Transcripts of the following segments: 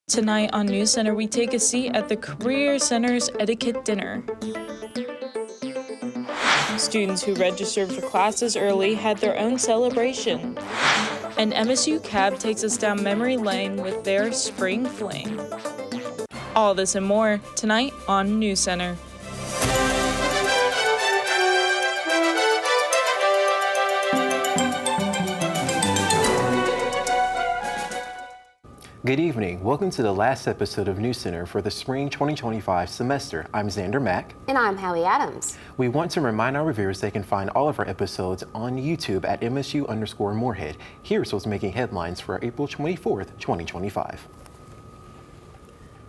Tonight on NewsCenter, we take a seat at the Career Center's Etiquette Dinner. Students who registered for classes early had their own celebration. An MSU cab takes us down memory lane with their spring fling. All this and more tonight on NewsCenter. Good evening. Welcome to the last episode of NewsCenter for the spring 2025 semester. I'm Xander Mack. And I'm Hallie Adams. We want to remind our reviewers they can find all of our episodes on YouTube at MSU_Moorhead. Here's what's making headlines for April 24th, 2025.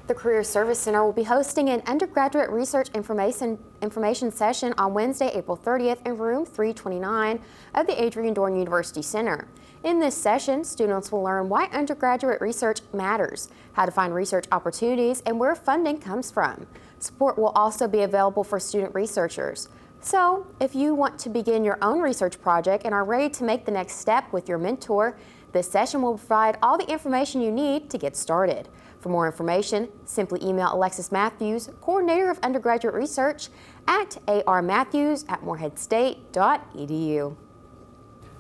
The Career Service Center will be hosting an undergraduate research information session on Wednesday, April 30th in room 329 of the Adrian Dorn University Center. In this session, students will learn why undergraduate research matters, how to find research opportunities, and where funding comes from. Support will also be available for student researchers. So, if you want to begin your own research project and are ready to make the next step with your mentor, this session will provide all the information you need to get started. For more information, simply email Alexis Matthews, Coordinator of Undergraduate Research, at armatthews@moorheadstate.edu.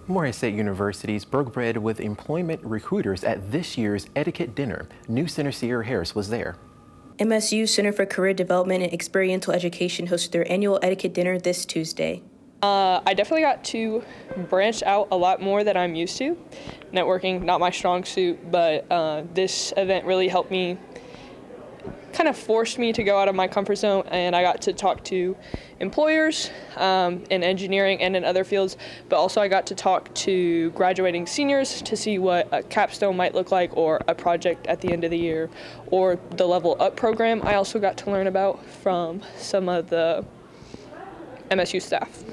Moorhead State University's broke bread with employment recruiters at this year's Etiquette Dinner. NewsCenter Sierra Harris was there. MSU Center for Career Development and Experiential Education hosted their annual Etiquette Dinner this Tuesday. I definitely got to branch out a lot more than I'm used to. Networking, not my strong suit, but this event really helped me, kind of forced me to go out of my comfort zone, and I got to talk to employers in engineering and in other fields, but also I got to talk to graduating seniors to see what a capstone might look like, or a project at the end of the year, or the Level Up program I also got to learn about from some of the MSU staff.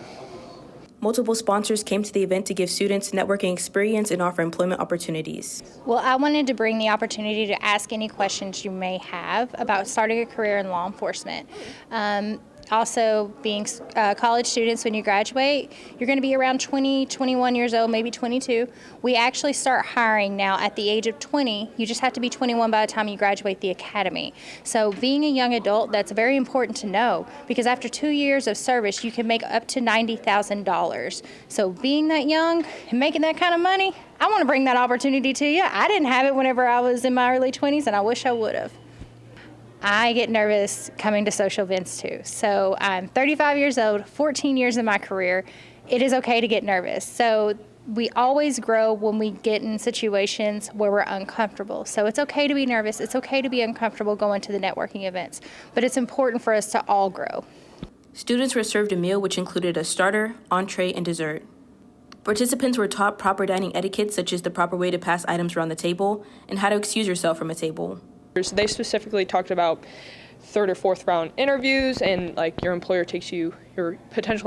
Multiple sponsors came to the event to give students networking experience and offer employment opportunities. Well, I wanted to bring the opportunity to ask any questions you may have about starting a career in law enforcement. Also, being college students, when you graduate, you're going to be around 20, 21 years old, maybe 22. We actually start hiring now at the age of 20. You just have to be 21 by the time you graduate the academy. So being a young adult, that's very important to know, because after 2 years of service, you can make up to $90,000. So being that young and making that kind of money, I want to bring that opportunity to you. I didn't have it whenever I was in my early 20s, and I wish I would have. I get nervous coming to social events too. So I'm 35 years old, 14 years in my career. It is okay to get nervous. So we always grow when we get in situations where we're uncomfortable. So it's okay to be nervous. It's okay to be uncomfortable going to the networking events. But it's important for us to all grow. Students were served a meal which included a starter, entree, and dessert. Participants were taught proper dining etiquette, such as the proper way to pass items around the table and how to excuse yourself from a table. They specifically talked about third or fourth round interviews, and like your potential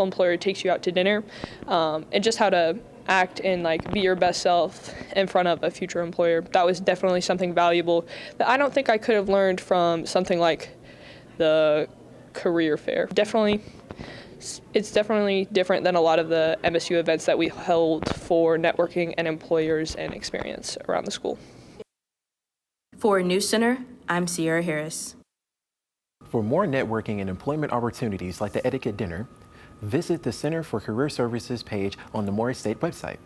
employer takes you out to dinner, and just how to act and like be your best self in front of a future employer. That was definitely something valuable that I don't think I could have learned from something like the career fair. It's definitely different than a lot of the MSU events that we held for networking and employers and experience around the school. For NewsCenter, I'm Sierra Harris. For more networking and employment opportunities like the Etiquette Dinner, visit the Center for Career Services page on the Moorhead State website.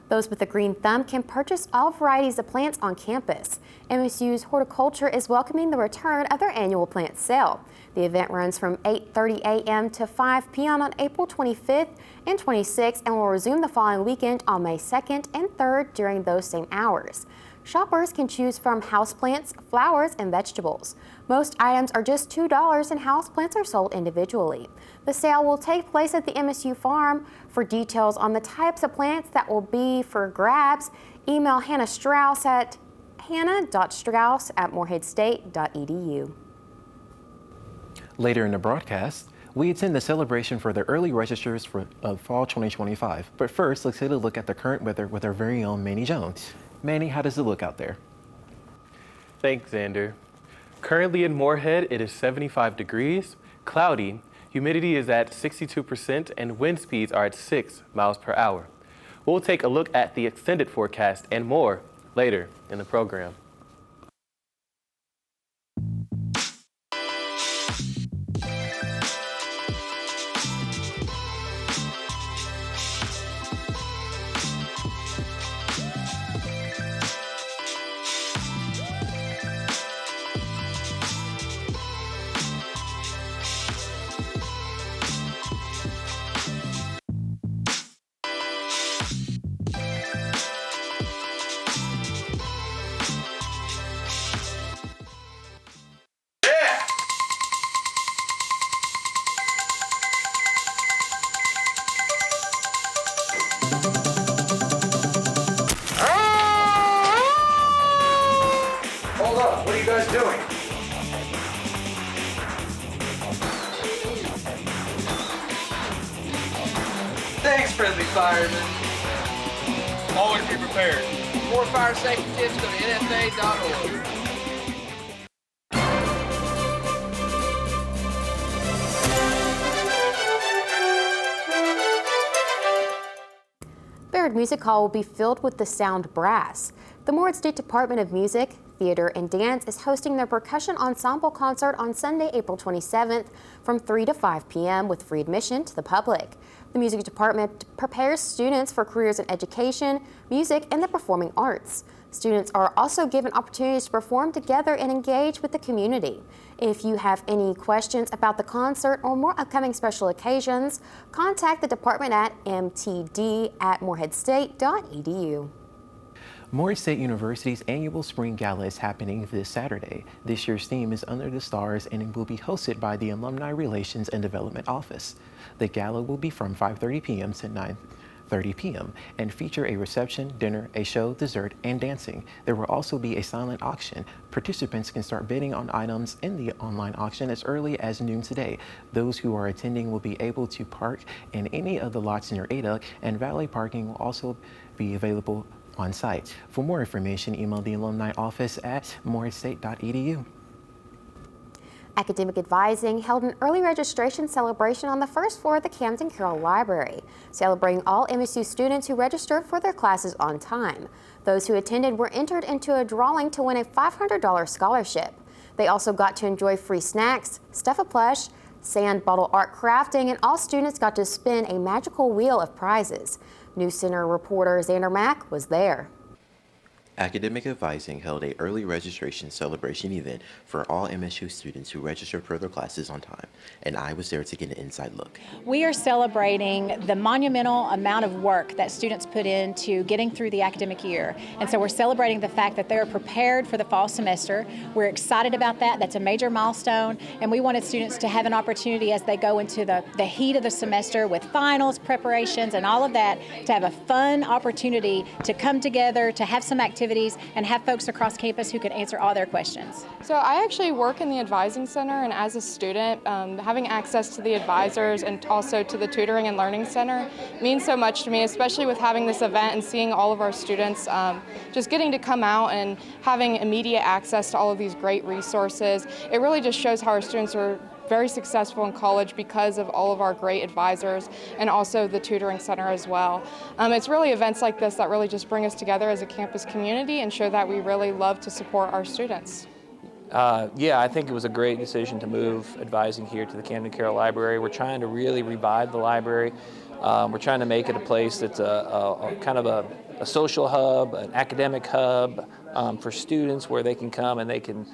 Those with a green thumb can purchase all varieties of plants on campus. MSU's horticulture is welcoming the return of their annual plant sale. The event runs from 8:30 a.m. to 5 p.m. on April 25th and 26th and will resume the following weekend on May 2nd and 3rd during those same hours. Shoppers can choose from houseplants, flowers, and vegetables. Most items are just $2 and houseplants are sold individually. The sale will take place at the MSU farm. For details on the types of plants that will be for grabs, email Hannah Strauss at hannah.strauss@moorheadstate.edu. Later in the broadcast, we attend the celebration for the early registers for fall 2025. But first, let's take a look at the current weather with our very own Manny Jones. Manny, how does it look out there? Thanks, Xander. Currently in Moorhead, it is 75 degrees, cloudy, humidity is at 62%, and wind speeds are at 6 miles per hour. We'll take a look at the extended forecast and more later in the program. up? What are you guys doing? Thanks, friendly firemen. Always be prepared. More fire safety tips, go to nfa.org. Baird Music Hall will be filled with the sound brass. The Morehead State Department of Music, Theater, and Dance is hosting their percussion ensemble concert on Sunday, April 27th from 3 to 5 p.m. with free admission to the public. The music department prepares students for careers in education, music, and the performing arts. Students are also given opportunities to perform together and engage with the community. If you have any questions about the concert or more upcoming special occasions, contact the department at mtd@moreheadstate.edu. Morehead State University's annual Spring Gala is happening this Saturday. This year's theme is Under the Stars and it will be hosted by the Alumni Relations and Development Office. The gala will be from 5:30 p.m. to 9:30 p.m. and feature a reception, dinner, a show, dessert, and dancing. There will also be a silent auction. Participants can start bidding on items in the online auction as early as noon today. Those who are attending will be able to park in any of the lots near ADA, and valet parking will also be available on site. For more information, email the alumni office at moreheadstate.edu. Academic Advising held an early registration celebration on the first floor of the Camden Carroll Library, celebrating all MSU students who registered for their classes on time. Those who attended were entered into a drawing to win a $500 scholarship. They also got to enjoy free snacks, Stuff-A-Plush, sand bottle art crafting, and all students got to spin a magical wheel of prizes. NewsCenter reporter Xander Mack was there. Academic Advising held an early registration celebration event for all MSU students who registered for their classes on time, and I was there to get an inside look. We are celebrating the monumental amount of work that students put into getting through the academic year, and so we're celebrating the fact that they're prepared for the fall semester. We're excited about that. That's a major milestone, and we wanted students to have an opportunity as they go into the heat of the semester with finals, preparations, and all of that, to have a fun opportunity to come together, to have some activities, and have folks across campus who can answer all their questions. So I actually work in the Advising Center, and as a student, having access to the advisors and also to the Tutoring and Learning Center means so much to me, especially with having this event and seeing all of our students just getting to come out and having immediate access to all of these great resources. It really just shows how our students are very successful in college because of all of our great advisors and also the tutoring center as well. It's really events like this that really just bring us together as a campus community and show that we really love to support our students. Yeah, I think it was a great decision to move Advising here to the Camden Carroll Library. We're trying to really revive the library. We're trying to make it a place that's a kind of a social hub, an academic hub for students where they can come and they can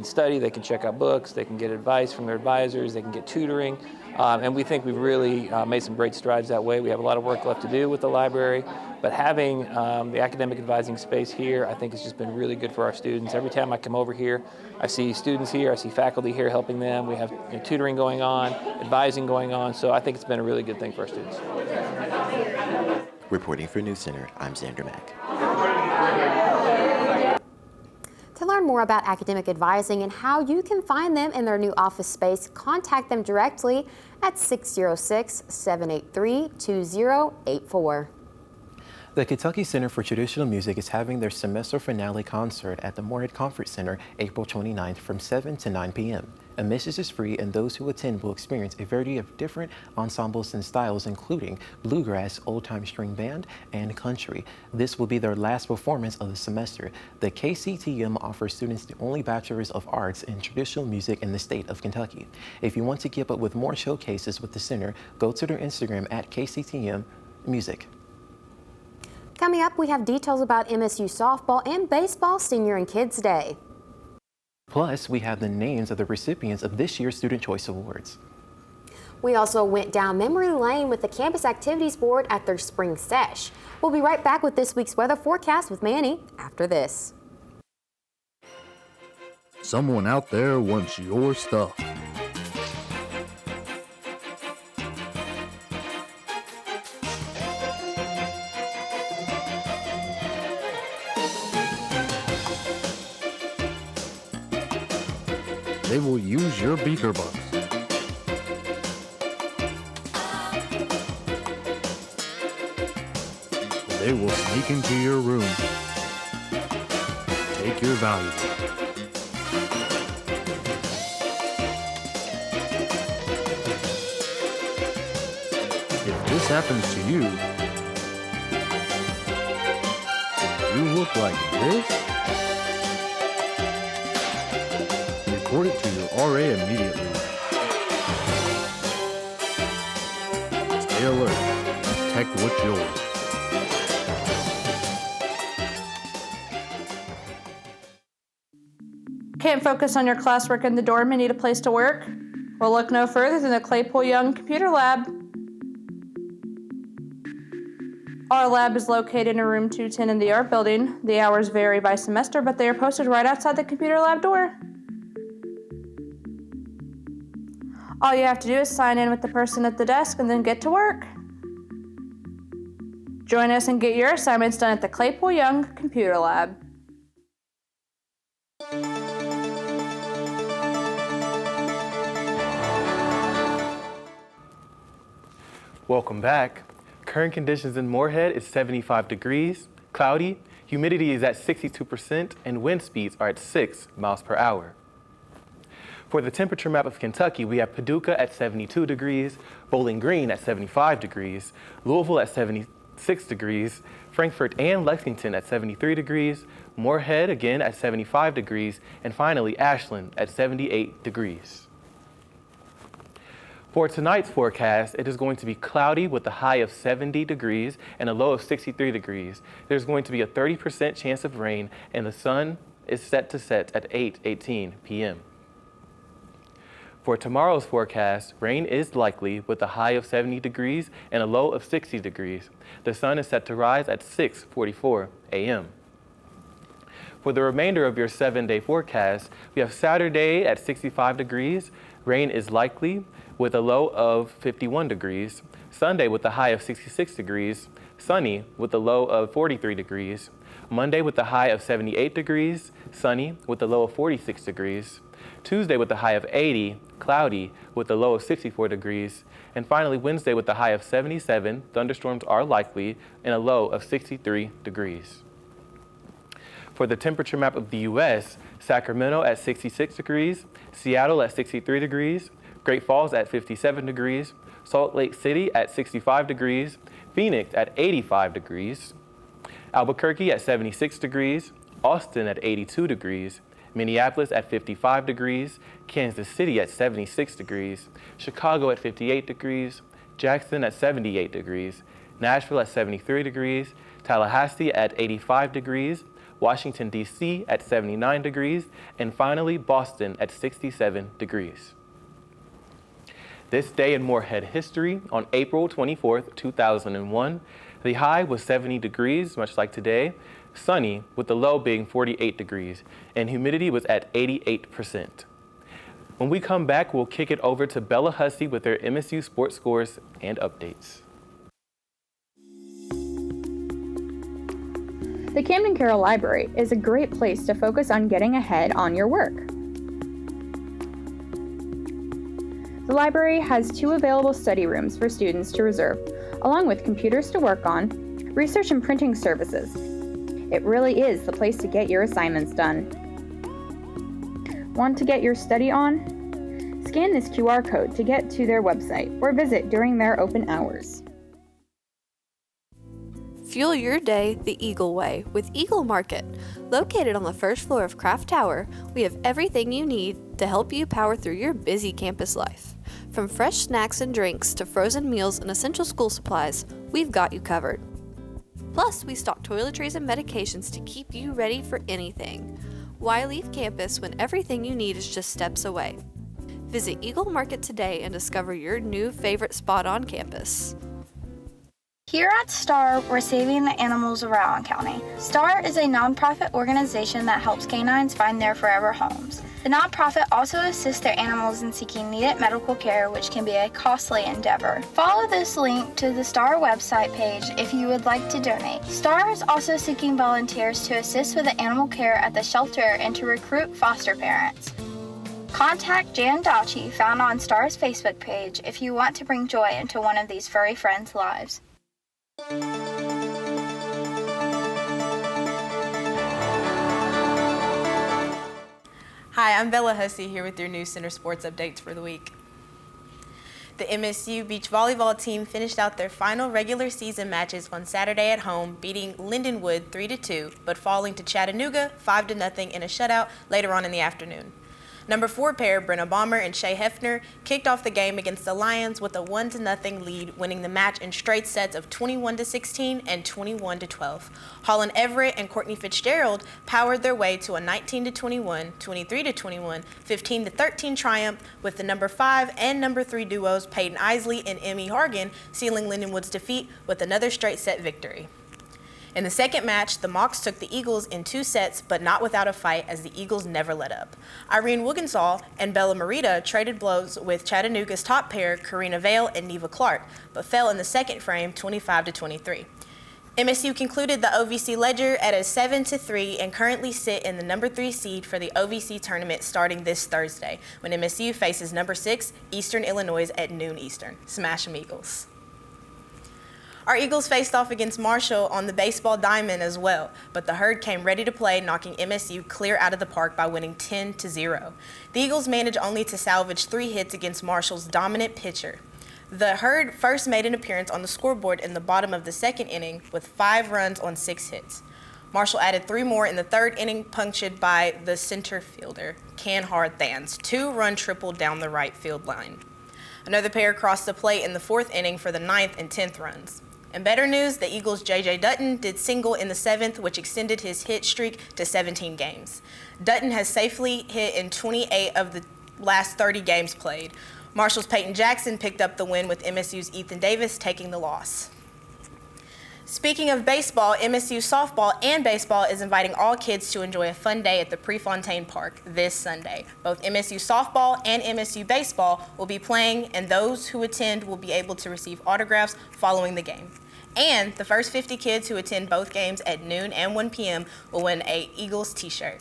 study, they can check out books, they can get advice from their advisors, they can get tutoring. And we think we've really made some great strides that way. We have a lot of work left to do with the library, but having the academic advising space here, I think has just been really good for our students. Every time I come over here, I see students here, I see faculty here helping them. We have tutoring going on, advising going on, so I think it's been a really good thing for our students. Reporting for NewsCenter, I'm Xander Mack. To learn more about Academic Advising and how you can find them in their new office space, contact them directly at 606-783-2084. The Kentucky Center for Traditional Music is having their semester finale concert at the Morehead Conference Center April 29th from 7 to 9 p.m. Admission is free, and those who attend will experience a variety of different ensembles and styles, including bluegrass, old-time string band, and country. This will be their last performance of the semester. The KCTM offers students the only Bachelor's of Arts in Traditional Music in the state of Kentucky. If you want to keep up with more showcases with the center, go to their Instagram at KCTM Music. Coming up, we have details about MSU softball and baseball Senior and Kids Day. Plus, we have the names of the recipients of this year's Student Choice Awards. We also went down memory lane with the Campus Activities Board at their spring sesh. We'll be right back with this week's weather forecast with Manny after this. Someone out there wants your stuff. they will use your beaker box. They will sneak into your room, take your valuables. If this happens to you, if you look like this, report it to your RA immediately. Stay alert. Protect what's yours. Can't focus on your classwork in the dorm and need a place to work? Well, look no further than the Claypool Young Computer Lab. Our lab is located in room 210 in the art building. The hours vary by semester, but they are posted right outside the computer lab door. All you have to do is sign in with the person at the desk and then get to work. Join us and get your assignments done at the Claypool Young Computer Lab. Welcome back. Current conditions in Moorhead is 75 degrees, cloudy, humidity is at 62%, and wind speeds are at 6 miles per hour. For the temperature map of Kentucky, we have Paducah at 72 degrees, Bowling Green at 75 degrees, Louisville at 76 degrees, Frankfort and Lexington at 73 degrees, Moorhead again at 75 degrees, and finally Ashland at 78 degrees. For tonight's forecast, it is going to be cloudy with a high of 70 degrees and a low of 63 degrees. There's going to be a 30% chance of rain, and the sun is set to set at 8:18 p.m. For tomorrow's forecast, rain is likely with a high of 70 degrees and a low of 60 degrees. The sun is set to rise at 6:44 a.m. For the remainder of your 7-day forecast, we have Saturday at 65 degrees. Rain is likely with a low of 51 degrees. Sunday with a high of 66 degrees. Sunny with a low of 43 degrees. Monday with a high of 78 degrees. Sunny with a low of 46 degrees. Tuesday with a high of 80. Cloudy with a low of 64 degrees. And finally, Wednesday with a high of 77. Thunderstorms are likely and a low of 63 degrees. For the temperature map of the U.S., Sacramento at 66 degrees, Seattle at 63 degrees, Great Falls at 57 degrees, Salt Lake City at 65 degrees, Phoenix at 85 degrees, Albuquerque at 76 degrees, Austin at 82 degrees, Minneapolis at 55 degrees, Kansas City at 76 degrees, Chicago at 58 degrees, Jackson at 78 degrees, Nashville at 73 degrees, Tallahassee at 85 degrees, Washington, D.C. at 79 degrees, and finally Boston at 67 degrees. This day in Moorhead history, on April 24th, 2001, the high was 70 degrees, much like today, sunny with the low being 48 degrees, and humidity was at 88%. When we come back, we'll kick it over to Bella Hussey with their MSU sports scores and updates. The Camden Carroll Library is a great place to focus on getting ahead on your work. The library has 2 available study rooms for students to reserve, along with computers to work on, research and printing services. It really is the place to get your assignments done. Want to get your study on? Scan this QR code to get to their website or visit during their open hours. Fuel your day the Eagle way with Eagle Market. Located on the first floor of Craft Tower, we have everything you need to help you power through your busy campus life. From fresh snacks and drinks to frozen meals and essential school supplies, we've got you covered. Plus, we stock toiletries and medications to keep you ready for anything. Why leave campus when everything you need is just steps away? Visit Eagle Market today and discover your new favorite spot on campus. Here at STAR, we're saving the animals of Rowan County. STAR is a nonprofit organization that helps canines find their forever homes. The nonprofit also assists their animals in seeking needed medical care, which can be a costly endeavor. Follow this link to the STAR website page if you would like to donate. STAR is also seeking volunteers to assist with the animal care at the shelter and to recruit foster parents. Contact Jan Dachi, found on STAR's Facebook page, if you want to bring joy into one of these furry friends' lives. Hi, I'm Bella Hussey here with your NewsCenter sports updates for the week. The MSU beach volleyball team finished out their final regular season matches on Saturday at home, beating Lindenwood 3-2, but falling to Chattanooga 5-0 in a shutout later on in the afternoon. Number 4 pair, Brenna Balmer and Shay Hefner, kicked off the game against the Lions with a 1-0 lead, winning the match in straight sets of 21-16 and 21-12. Holland Everett and Courtney Fitzgerald powered their way to a 19-21, 23-21, 15-13 triumph, with the number 5 and number 3 duos Peyton Isley and Emmy Hargan sealing Lindenwood's defeat with another straight set victory. In the second match, the Mocs took the Eagles in 2 sets, but not without a fight, as the Eagles never let up. Irene Wugensall and Bella Marita traded blows with Chattanooga's top pair, Karina Vale and Neva Clark, but fell in the second frame 25-23. MSU concluded the OVC Ledger at a 7-3 and currently sit in the number 3 seed for the OVC tournament starting this Thursday, when MSU faces number 6, Eastern Illinois at noon Eastern. Smash 'em Eagles. Our Eagles faced off against Marshall on the baseball diamond as well, but the Herd came ready to play, knocking MSU clear out of the park by winning 10-0. The Eagles managed only to salvage 3 hits against Marshall's dominant pitcher. The Herd first made an appearance on the scoreboard in the bottom of the second inning with 5 runs on 6 hits. Marshall added 3 more in the third inning, punctured by the center fielder, Canhard Thans' 2-run triple down the right field line. Another pair crossed the plate in the 4th inning for the 9th and 10th runs. In better news, the Eagles' J.J. Dutton did single in the 7th, which extended his hit streak to 17 games. Dutton has safely hit in 28 of the last 30 games played. Marshall's Peyton Jackson picked up the win, with MSU's Ethan Davis taking the loss. Speaking of baseball, MSU softball and baseball is inviting all kids to enjoy a fun day at the Prefontaine Park this Sunday. Both MSU softball and MSU baseball will be playing, and those who attend will be able to receive autographs following the game. And the first 50 kids who attend both games at noon and 1 p.m. will win a Eagles t-shirt.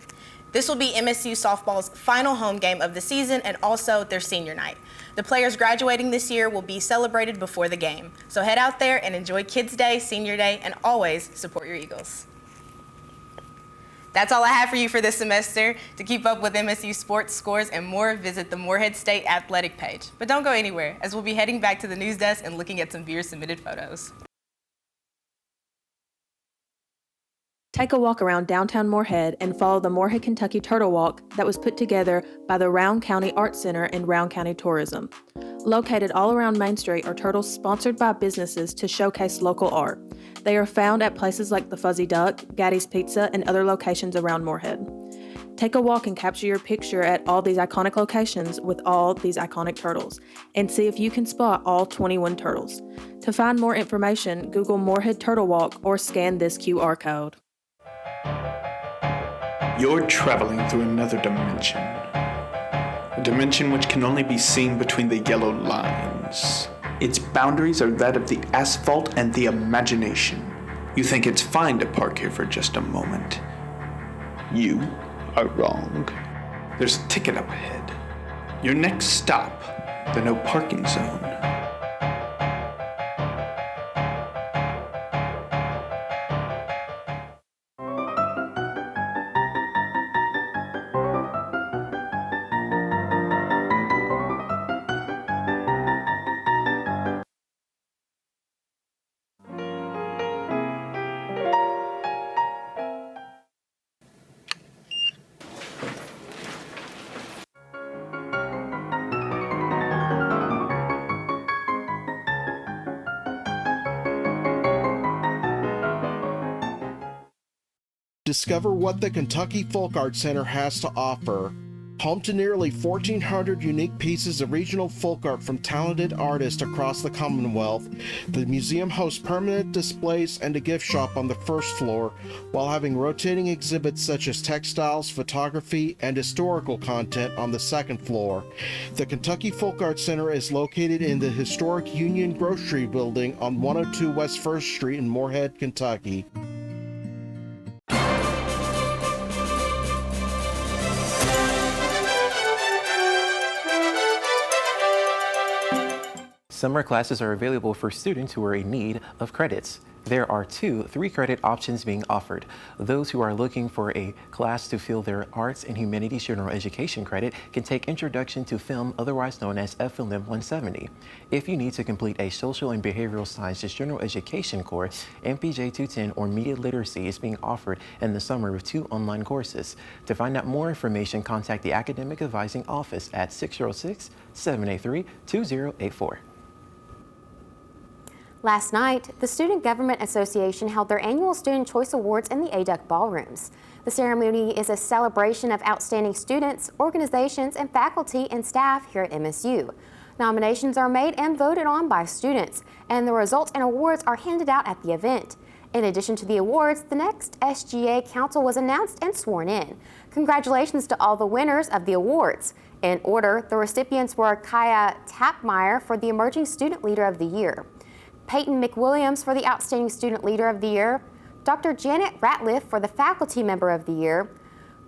This will be MSU softball's final home game of the season and also their senior night. The players graduating this year will be celebrated before the game. So head out there and enjoy Kids Day, Senior Day, and always support your Eagles. That's all I have for you for this semester. To keep up with MSU sports, scores, and more, visit the Morehead State Athletic page. But don't go anywhere, as we'll be heading back to the news desk and looking at some viewer-submitted photos. Take a walk around downtown Morehead and follow the Morehead, Kentucky Turtle Walk that was put together by the Round County Arts Center and Round County Tourism. Located all around Main Street are turtles sponsored by businesses to showcase local art. They are found at places like the Fuzzy Duck, Gaddy's Pizza, and other locations around Morehead. Take a walk and capture your picture at all these iconic locations with all these iconic turtles, and see if you can spot all 21 turtles. To find more information, Google Morehead Turtle Walk or scan this QR code. You're traveling through another dimension. A dimension which can only be seen between the yellow lines. Its boundaries are that of the asphalt and the imagination. You think it's fine to park here for just a moment. You are wrong. There's a ticket up ahead. Your next stop, the no parking zone. Discover what the Kentucky Folk Art Center has to offer. Home to nearly 1,400 unique pieces of regional folk art from talented artists across the Commonwealth, the museum hosts permanent displays and a gift shop on the first floor, while having rotating exhibits such as textiles, photography, and historical content on the second floor. The Kentucky Folk Art Center is located in the historic Union Grocery Building on 102 West 1st Street in Morehead, Kentucky. Summer classes are available for students who are in need of credits. There are 2 3-credit options being offered. Those who are looking for a class to fill their arts and humanities general education credit can take Introduction to Film, otherwise known as FLM 170. If you need to complete a social and behavioral sciences general education course, MPJ 210 or media literacy is being offered in the summer with 2 online courses. To find out more information, contact the Academic Advising Office at 606-783-2084. Last night, the Student Government Association held their annual Student Choice Awards in the ADUC ballrooms. The ceremony is a celebration of outstanding students, organizations, and faculty and staff here at MSU. Nominations are made and voted on by students, and the results and awards are handed out at the event. In addition to the awards, the next SGA Council was announced and sworn in. Congratulations to all the winners of the awards. In order, the recipients were Kaya Tapmeyer for the Emerging Student Leader of the Year, Peyton McWilliams for the Outstanding Student Leader of the Year, Dr. Janet Ratliff for the Faculty Member of the Year,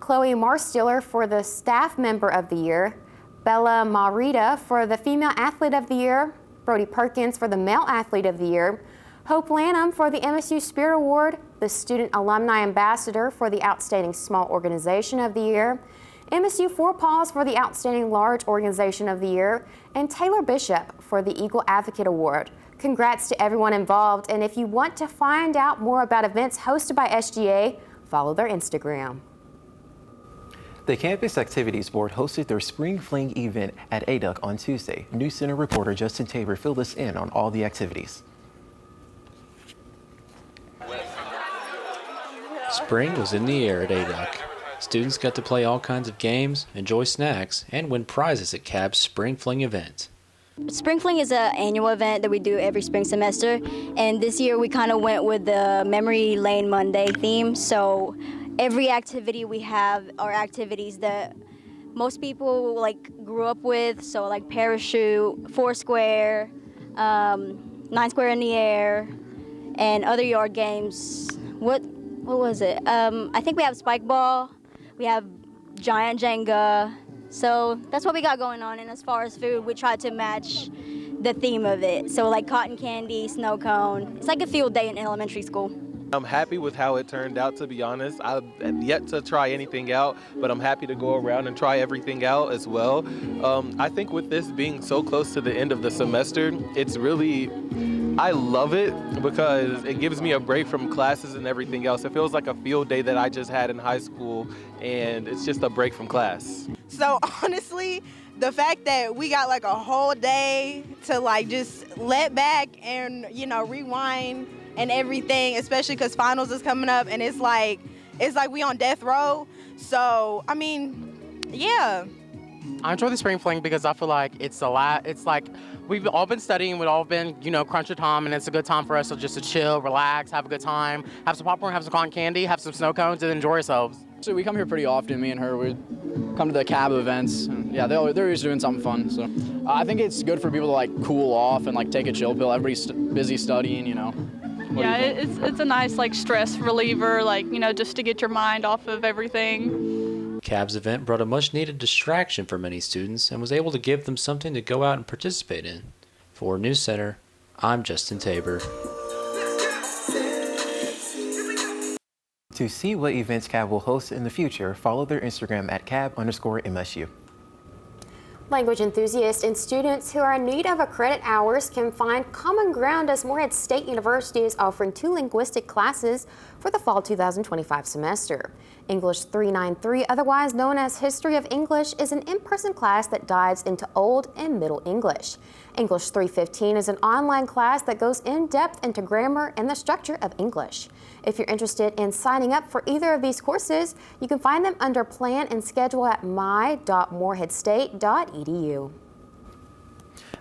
Chloe Marstiller for the Staff Member of the Year, Bella Marita for the Female Athlete of the Year, Brody Perkins for the Male Athlete of the Year, Hope Lanham for the MSU Spirit Award, the Student Alumni Ambassador for the Outstanding Small Organization of the Year, MSU Four Paws for the Outstanding Large Organization of the Year, and Taylor Bishop for the Eagle Advocate Award. Congrats to everyone involved, and if you want to find out more about events hosted by SGA, follow their Instagram. The Campus Activities Board hosted their Spring Fling event at ADUC on Tuesday. NewsCenter reporter Justin Tabor filled us in on all the activities. Spring was in the air at ADUC. Students got to play all kinds of games, enjoy snacks, and win prizes at CAB's Spring Fling event. Spring Fling is an annual event that we do every spring semester, and this year we kind of went with the Memory Lane Monday theme. So every activity we have are activities that most people grew up with, so like parachute, Foursquare, 9 Square in the Air, and other yard games. What was it? I think we have spike ball, we have giant Jenga. So that's what we got going on. And as far as food, we try to match the theme of it. So like cotton candy, snow cone. It's like a field day in elementary school. I'm happy with how it turned out, to be honest. I've yet to try anything out, but I'm happy to go around and try everything out as well. I think with this being so close to the end of the semester, I love it because it gives me a break from classes and everything else. It feels like a field day that I just had in high school, and it's just a break from class. So honestly, the fact that we got like a whole day to just let back and, rewind and everything, especially because finals is coming up and it's like we on death row. So, yeah. I enjoy the Spring Fling because I feel like it's a lot. It's like we've all been studying, we've all been, crunching time, and it's a good time for us to chill, relax, have a good time, have some popcorn, have some cotton candy, have some snow cones, and enjoy ourselves. So we come here pretty often, me and her. We come to the CAB events. And yeah, they're always doing something fun. So I think it's good for people to cool off and take a chill pill. Everybody's busy studying, Yeah, it's a nice stress reliever, just to get your mind off of everything. CAB's event brought a much-needed distraction for many students and was able to give them something to go out and participate in. For NewsCenter, I'm Justin Tabor. To see what events CAB will host in the future, follow their Instagram at @cab_MSU. Language enthusiasts and students who are in need of credit hours can find common ground as Morehead State University is offering 2 linguistic classes for the fall 2025 semester. English 393, otherwise known as History of English, is an in-person class that dives into Old and Middle English. English 315 is an online class that goes in depth into grammar and the structure of English. If you're interested in signing up for either of these courses, you can find them under plan and schedule at my.moreheadstate.edu.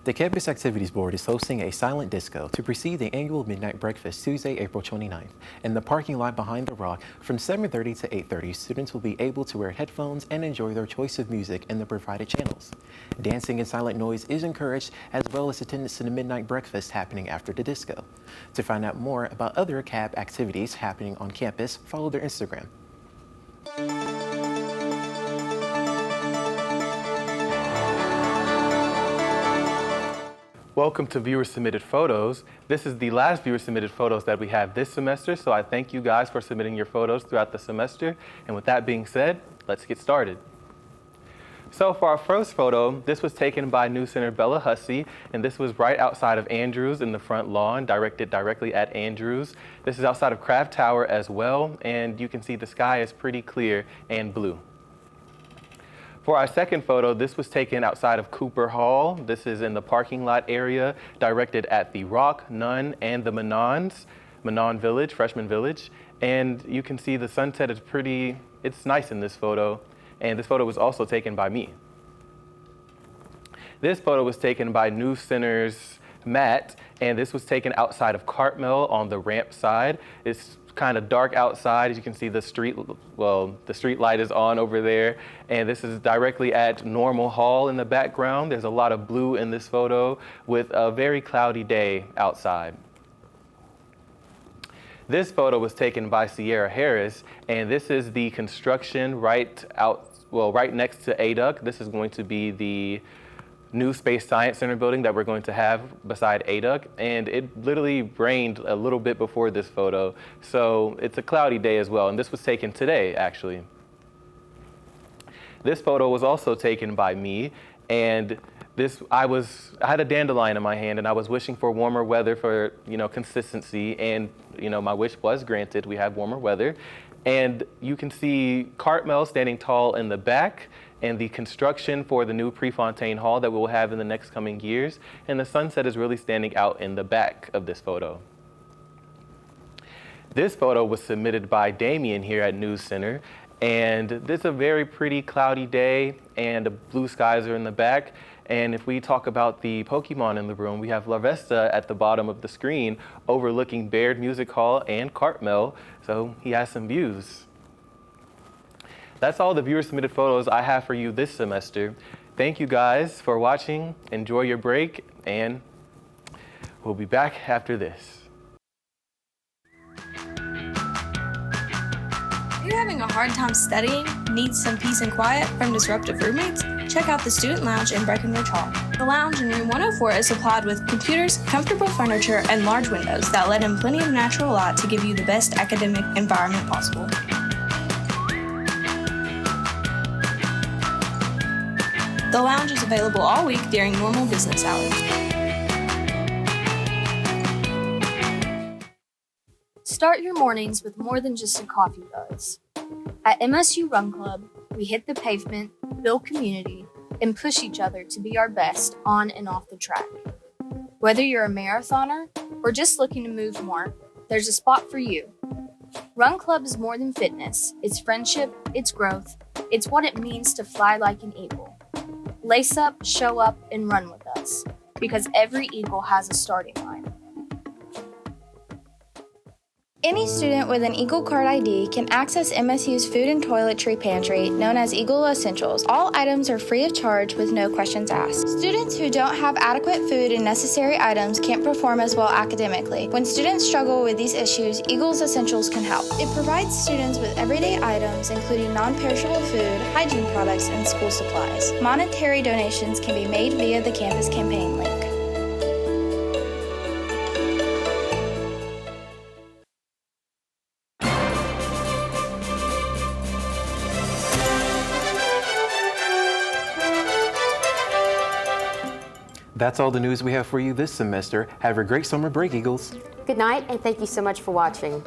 The Campus Activities Board is hosting a silent disco to precede the annual Midnight Breakfast Tuesday, April 29th. In the parking lot behind the Rock, from 7:30 to 8:30, students will be able to wear headphones and enjoy their choice of music in the provided channels. Dancing and silent noise is encouraged, as well as attendance to the Midnight Breakfast happening after the disco. To find out more about other CAB activities happening on campus, follow their Instagram. Welcome to Viewer Submitted Photos. This is the last Viewer Submitted Photos that we have this semester, so I thank you guys for submitting your photos throughout the semester. And with that being said, let's get started. So for our first photo, this was taken by NewsCenter Bella Hussey, and this was right outside of Andrews in the front lawn, directed directly at Andrews. This is outside of Kraft Tower as well, and you can see the sky is pretty clear and blue. For our second photo, this was taken outside of Cooper Hall. This is in the parking lot area, directed at the Rock, Nunn, and the Manon Village, Freshman Village. And you can see the sunset is it's nice in this photo. And this photo was also taken by me. This photo was taken by NewsCenter's Matt, and this was taken outside of Cartmel on the ramp side. It's kind of dark outside. As you can see, the street light is on over there. And this is directly at Normal Hall in the background. There's a lot of blue in this photo with a very cloudy day outside. This photo was taken by Sierra Harris, and this is the construction right next to ADUC. This is going to be the new Space Science Center building that we're going to have beside ADUC, and it literally rained a little bit before this photo, so it's a cloudy day as well, and this was taken today, actually. This photo was also taken by me, and I had a dandelion in my hand, and I was wishing for warmer weather for, consistency, and, my wish was granted. We have warmer weather, and you can see Cartmel standing tall in the back, and the construction for the new Prefontaine Hall that we will have in the next coming years, and the sunset is really standing out in the back of this photo. This photo was submitted by Damien here at NewsCenter, and this is a very pretty cloudy day, and the blue skies are in the back. And if we talk about the Pokemon in the room, we have La Vesta at the bottom of the screen overlooking Baird Music Hall and Cartmel, so he has some views. That's all the viewer submitted photos I have for you this semester. Thank you guys for watching. Enjoy your break, and we'll be back after this. Are you having a hard time studying? Need some peace and quiet from disruptive roommates? Check out the Student Lounge in Breckenridge Hall. The lounge in room 104 is supplied with computers, comfortable furniture, and large windows that let in plenty of natural light to give you the best academic environment possible. The lounge is available all week during normal business hours. Start your mornings with more than just a coffee buzz. At MSU Run Club, we hit the pavement, build community, and push each other to be our best on and off the track. Whether you're a marathoner or just looking to move more, there's a spot for you. Run Club is more than fitness. It's friendship, it's growth, it's what it means to fly like an eagle. Lace up, show up, and run with us, because every eagle has a starting line. Any student with an Eagle Card ID can access MSU's food and toiletry pantry, known as Eagle Essentials. All items are free of charge with no questions asked. Students who don't have adequate food and necessary items can't perform as well academically. When students struggle with these issues, Eagle's Essentials can help. It provides students with everyday items, including non-perishable food, hygiene products, and school supplies. Monetary donations can be made via the campus campaign link. That's all the news we have for you this semester. Have a great summer break, Eagles. Good night, and thank you so much for watching.